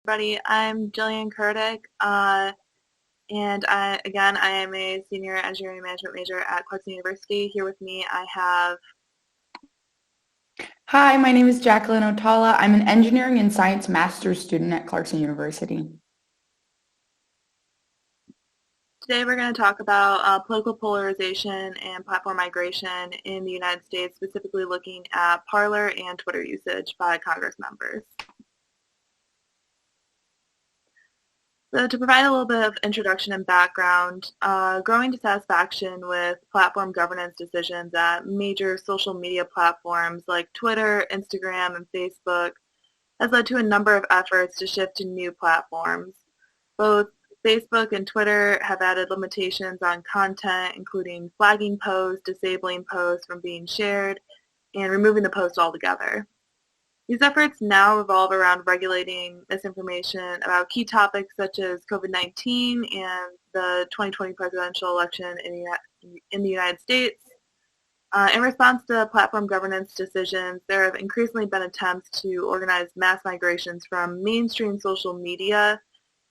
Everybody, I'm Jillian Kurdick, and I am a senior engineering management major at Clarkson University. Here with me, I have. Hi, my name is Jacqueline Otala. I'm an engineering and science master's student at Clarkson University. Today we're going to talk about political polarization and platform migration in the United States, specifically looking at Parler and Twitter usage by Congress members. So to provide a little bit of introduction and background, growing dissatisfaction with platform governance decisions at major social media platforms like Twitter, Instagram, and Facebook has led to a number of efforts to shift to new platforms. Both Facebook and Twitter have added limitations on content, including flagging posts, disabling posts from being shared, and removing the post altogether. These efforts now revolve around regulating misinformation about key topics such as COVID-19 and the 2020 presidential election in the United States. In response to platform governance decisions, there have increasingly been attempts to organize mass migrations from mainstream social media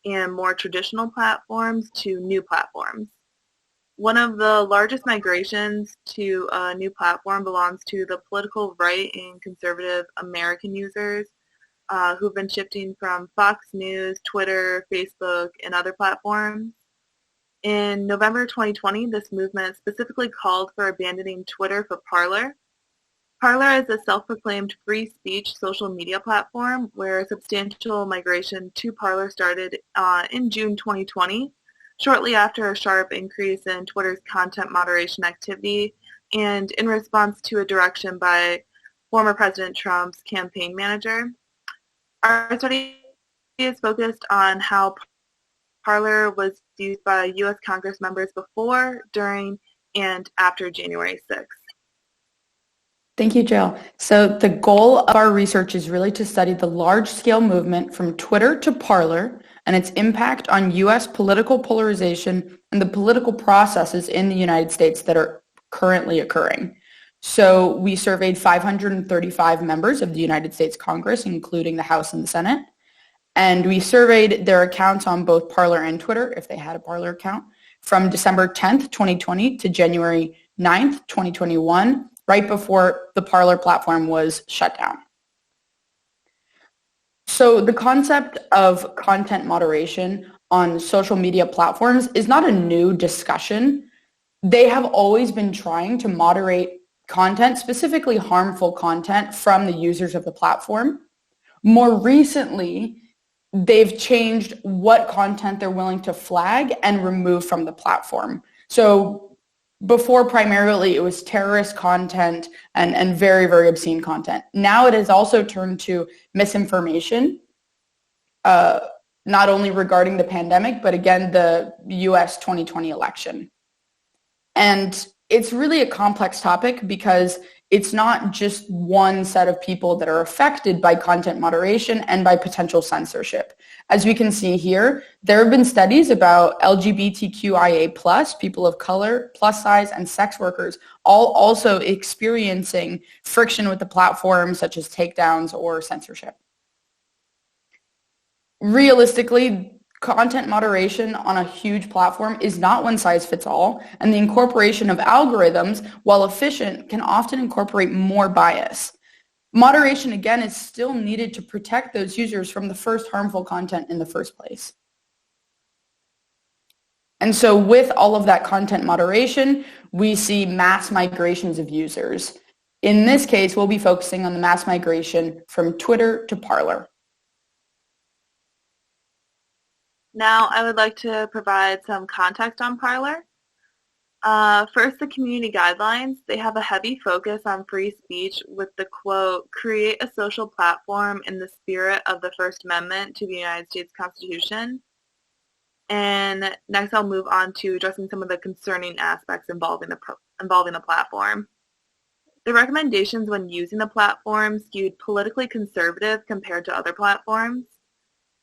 and more traditional platforms to new platforms. One of the largest migrations to a new platform belongs to the political right and conservative American users who've been shifting from Fox News, Twitter, Facebook, and other platforms. In November 2020, this movement specifically called for abandoning Twitter for Parler. Parler is a self-proclaimed free speech social media platform where substantial migration to Parler started in June 2020, shortly after a sharp increase in Twitter's content moderation activity and in response to a direction by former President Trump's campaign manager. Our study is focused on how Parler was used by U.S. Congress members before, during, and after January 6th. Thank you, Jill. So the goal of our research is really to study the large-scale movement from Twitter to Parler and its impact on U.S. political polarization and the political processes in the United States that are currently occurring. So we surveyed 535 members of the United States Congress, including the House and the Senate, and we surveyed their accounts on both Parler and Twitter, if they had a Parler account, from December 10th, 2020 to January 9th, 2021, right before the Parler platform was shut down. So the concept of content moderation on social media platforms is not a new discussion. They have always been trying to moderate content, specifically harmful content, from the users of the platform. More recently, they've changed what content they're willing to flag and remove from the platform. So before, primarily, it was terrorist content and very, very obscene content. Now it has also turned to misinformation, not only regarding the pandemic, but again, the US 2020 election. And it's really a complex topic because it's not just one set of people that are affected by content moderation and by potential censorship. As we can see here, there have been studies about LGBTQIA+, people of color, plus size, and sex workers, all also experiencing friction with the platform, such as takedowns or censorship. Realistically, content moderation on a huge platform is not one size fits all, and the incorporation of algorithms, while efficient, can often incorporate more bias. Moderation, again, is still needed to protect those users from the first harmful content in the first place. And so with all of that content moderation, we see mass migrations of users. In this case, we'll be focusing on the mass migration from Twitter to Parler. Now I would like to provide some context on Parler. First, the community guidelines. They have a heavy focus on free speech with the quote, "create a social platform in the spirit of the First Amendment to the United States Constitution." And next I'll move on to addressing some of the concerning aspects involving the platform. The recommendations when using the platform skewed politically conservative compared to other platforms.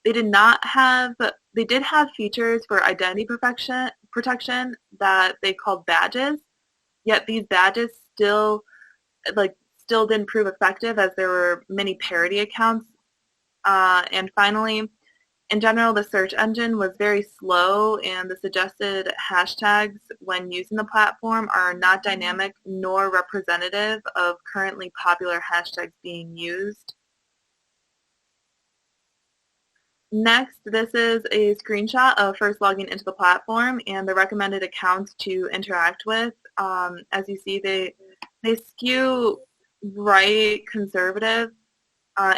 They did have features for identity protection that they called badges, yet these badges still didn't prove effective as there were many parody accounts. And finally, In general, the search engine was very slow, and the suggested hashtags when using the platform are not dynamic nor representative of currently popular hashtags being used. Next, this is a screenshot of first logging into the platform and the recommended accounts to interact with. As you see, they skew right conservative.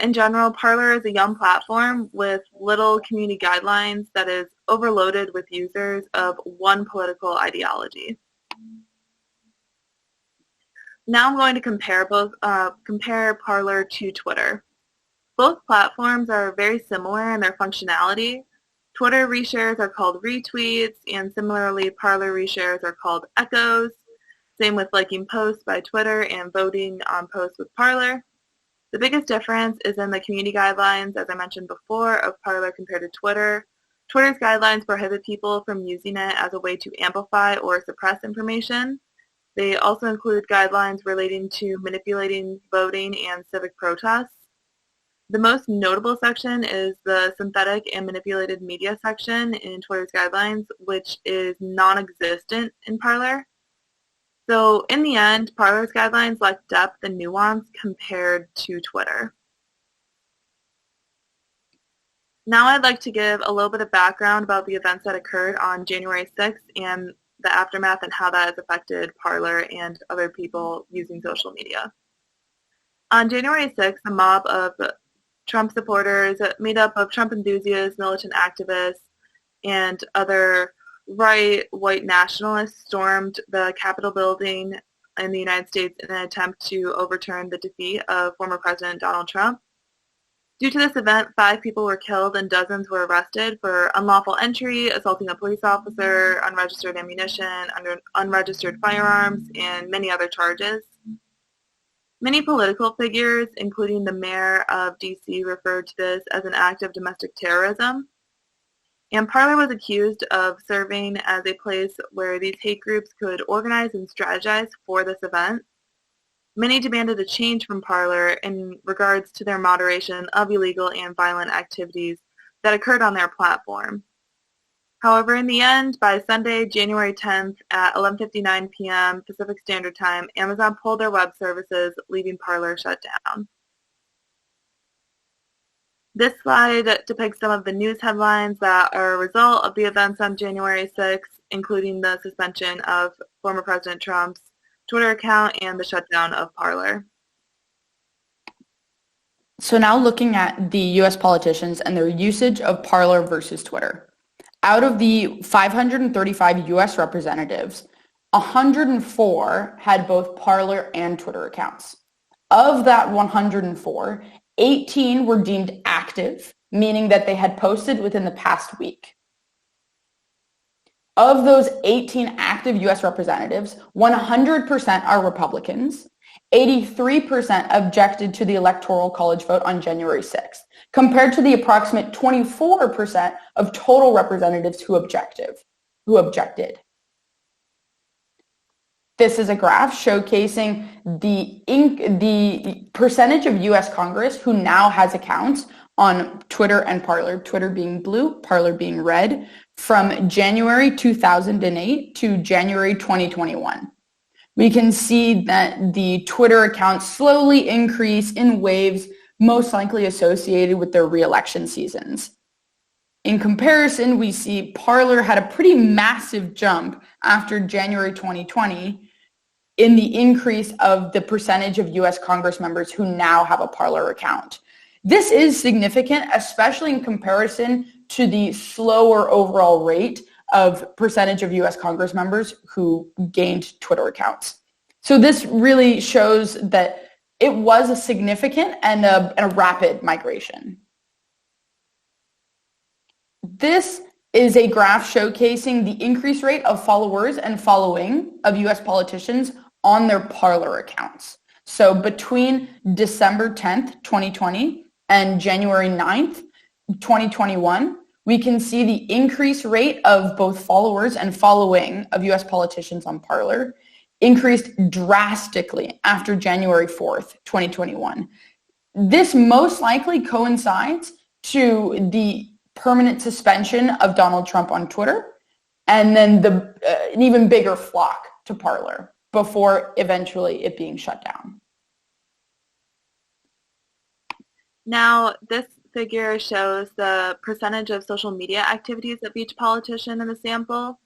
In general, Parler is a young platform with little community guidelines that is overloaded with users of one political ideology. Now I'm going to compare Parler to Twitter. Both platforms are very similar in their functionality. Twitter reshares are called retweets, and similarly, Parler reshares are called echoes. Same with liking posts by Twitter and voting on posts with Parler. The biggest difference is in the community guidelines, as I mentioned before, of Parler compared to Twitter. Twitter's guidelines prohibit people from using it as a way to amplify or suppress information. They also include guidelines relating to manipulating voting and civic protests. The most notable section is the synthetic and manipulated media section in Twitter's guidelines, which is non-existent in Parler. So in the end, Parler's guidelines lack depth and nuance compared to Twitter. Now I'd like to give a little bit of background about the events that occurred on January 6th and the aftermath and how that has affected Parler and other people using social media. On January 6th, a mob of Trump supporters made up of Trump enthusiasts, militant activists, and other right white nationalists stormed the Capitol building in the United States in an attempt to overturn the defeat of former President Donald Trump. Due to this event, 5 people were killed and dozens were arrested for unlawful entry, assaulting a police officer, unregistered ammunition, unregistered firearms, and many other charges. Many political figures, including the mayor of D.C., referred to this as an act of domestic terrorism. And Parler was accused of serving as a place where these hate groups could organize and strategize for this event. Many demanded a change from Parler in regards to their moderation of illegal and violent activities that occurred on their platform. However, in the end, by Sunday, January 10th at 11:59 p.m. Pacific Standard Time, Amazon pulled their web services, leaving Parler shut down. This slide depicts some of the news headlines that are a result of the events on January 6th, including the suspension of former President Trump's Twitter account and the shutdown of Parler. So now looking at the U.S. politicians and their usage of Parler versus Twitter. Out of the 535 U.S. representatives, 104 had both Parler and Twitter accounts. Of that 104, 18 were deemed active, meaning that they had posted within the past week. Of those 18 active U.S. representatives, 100% are Republicans. 83% objected to the Electoral College vote on January 6th, compared to the approximate 24% of total representatives who objected. This is a graph showcasing the percentage of U.S. Congress who now has accounts on Twitter and Parler, Twitter being blue, Parler being red, from January 2008 to January 2021. We can see that the Twitter accounts slowly increase in waves, most likely associated with their re-election seasons. In comparison, we see Parler had a pretty massive jump after January 2020 in the increase of the percentage of U.S. Congress members who now have a Parler account. This is significant, especially in comparison to the slower overall rate of percentage of U.S. Congress members who gained Twitter accounts. So this really shows that it was a significant and a rapid migration. This is a graph showcasing the increase rate of followers and following of U.S. politicians on their Parler accounts. So between December 10th, 2020 and January 9th, 2021, we can see the increase rate of both followers and following of U.S. politicians on Parler increased drastically after January 4th, 2021. This most likely coincides to the permanent suspension of Donald Trump on Twitter, and then an even bigger flock to Parler before eventually it being shut down. Now, this figure shows the percentage of social media activities of each politician in the sample.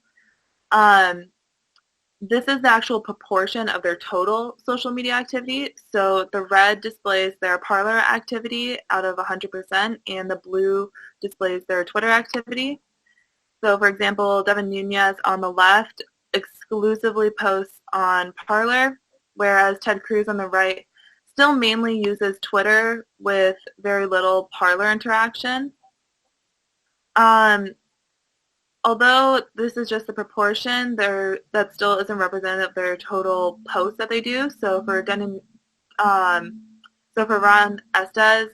This is the actual proportion of their total social media activity. So the red displays their Parler activity out of 100%, and the blue displays their Twitter activity. So for example, Devin Nunes on the left exclusively posts on Parler, whereas Ted Cruz on the right still mainly uses Twitter with very little Parler interaction. Although this is just a proportion, that still isn't representative of their total posts that they do. So for Ron Estes,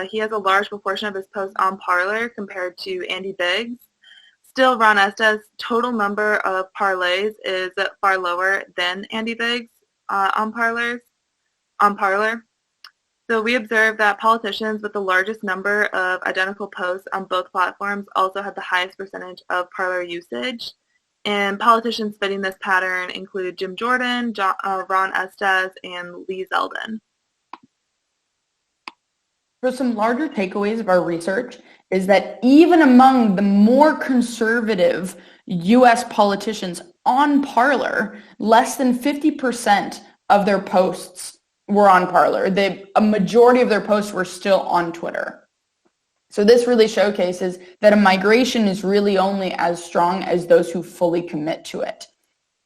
he has a large proportion of his posts on Parler compared to Andy Biggs. Still, Ron Estes' total number of parlays is far lower than Andy Biggs on Parler. So we observed that politicians with the largest number of identical posts on both platforms also had the highest percentage of Parler usage. And politicians fitting this pattern include Jim Jordan, Ron Estes, and Lee Zeldin. So some larger takeaways of our research is that even among the more conservative U.S. politicians on Parler, less than 50% of their posts were on Parler. A majority of their posts were still on Twitter. So this really showcases that a migration is really only as strong as those who fully commit to it.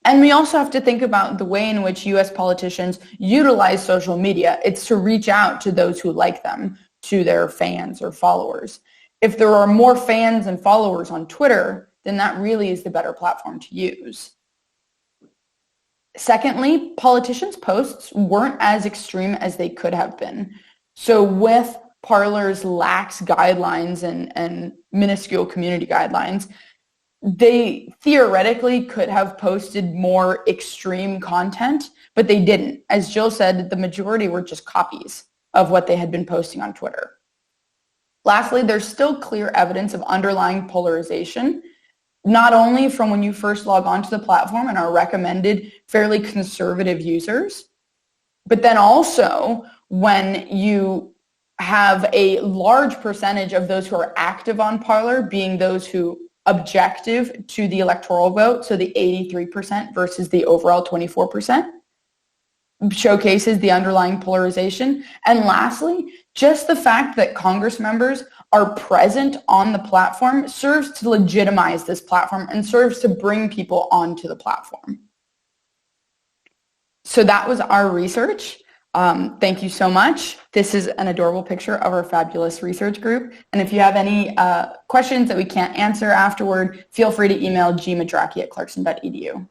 And we also have to think about the way in which U.S. politicians utilize social media. It's to reach out to those who like them, to their fans or followers. If there are more fans and followers on Twitter, then that really is the better platform to use. Secondly, politicians' posts weren't as extreme as they could have been. So with Parler's lax guidelines and minuscule community guidelines, they theoretically could have posted more extreme content, but they didn't. As Jill said, the majority were just copies of what they had been posting on Twitter. Lastly, there's still clear evidence of underlying polarization, not only from when you first log onto the platform and are recommended fairly conservative users, but then also when you have a large percentage of those who are active on Parler being those who objective to the electoral vote, so the 83% versus the overall 24%, showcases the underlying polarization. And lastly, just the fact that Congress members are present on the platform serves to legitimize this platform and serves to bring people onto the platform. So that was our research. Thank you so much. This is an adorable picture of our fabulous research group. And if you have any questions that we can't answer afterward, feel free to email gmadraki@clarkson.edu.